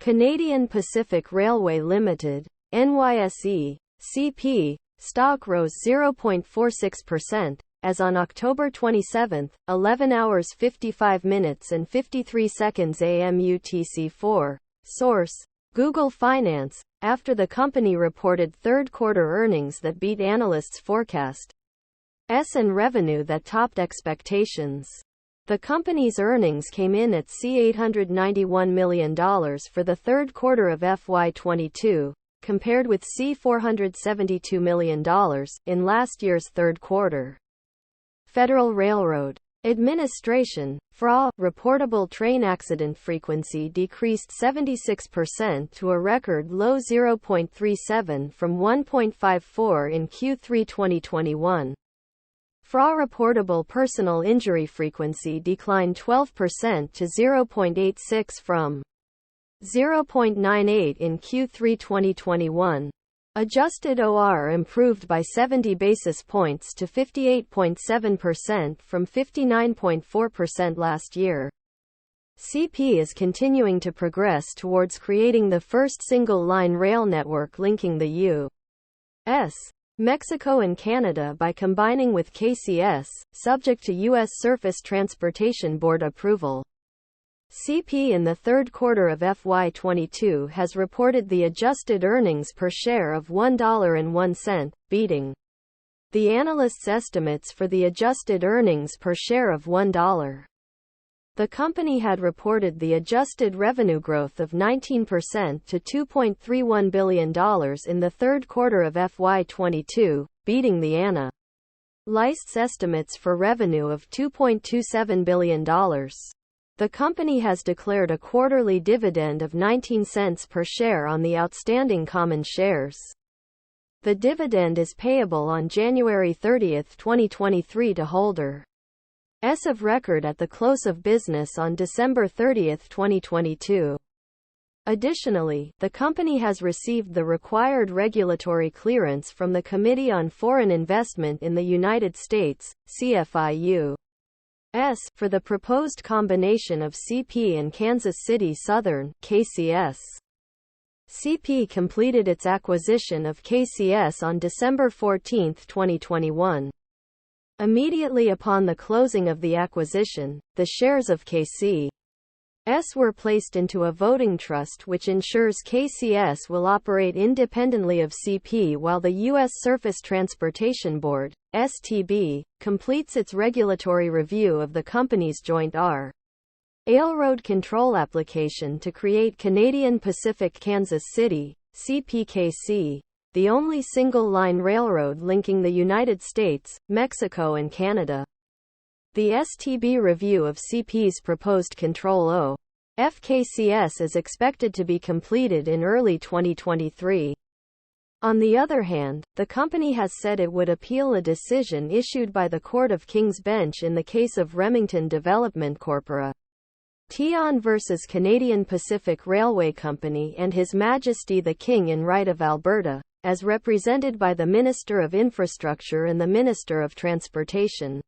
Canadian Pacific Railway Limited, NYSE, CP, stock rose 0.46%, as on October 27, 11 hours 55 minutes and 53 seconds AM UTC4. Source: Google Finance, after the company reported third-quarter earnings that beat analysts' forecasts and revenue that topped expectations. The company's earnings came in at $891 million for the third quarter of FY22, compared with $472 million in last year's third quarter. Federal Railroad Administration, FRA, reportable train accident frequency decreased 76% to a record low 0.37 from 1.54 in Q3 2021. FRA reportable personal injury frequency declined 12% to 0.86 from 0.98 in Q3 2021. Adjusted OR improved by 70 basis points to 58.7% from 59.4% last year. CP is continuing to progress towards creating the first single-line rail network linking the U.S., Mexico and Canada by combining with KCS, subject to U.S. Surface Transportation Board approval. CP in the third quarter of FY22 has reported the adjusted earnings per share of $1.01, beating the analysts' estimates for the adjusted earnings per share of $1. The company had reported the adjusted revenue growth of 19% to $2.31 billion in the third quarter of FY22, beating the analysts' estimates for revenue of $2.27 billion. The company has declared a quarterly dividend of 19 cents per share on the outstanding common shares. The dividend is payable on January 30, 2023 to holders of record at the close of business on December 30, 2022. Additionally, the company has received the required regulatory clearance from the Committee on Foreign Investment in the United States, CFIU. For the proposed combination of CP and Kansas City Southern, KCS. CP completed its acquisition of KCS on December 14, 2021. Immediately upon the closing of the acquisition, the shares of KCS were placed into a voting trust which ensures KCS will operate independently of CP while the U.S. Surface Transportation Board, STB, completes its regulatory review of the company's joint railroad control application to create Canadian Pacific Kansas City, CPKC, the only single-line railroad linking the United States, Mexico and Canada. The STB review of CP's proposed Control FKCS is expected to be completed in early 2023. On the other hand, the company has said it would appeal a decision issued by the Court of King's Bench in the case of Remington Development Corporation vs. Canadian Pacific Railway Company and His Majesty the King in Right of Alberta, as represented by the Minister of Infrastructure and the Minister of Transportation.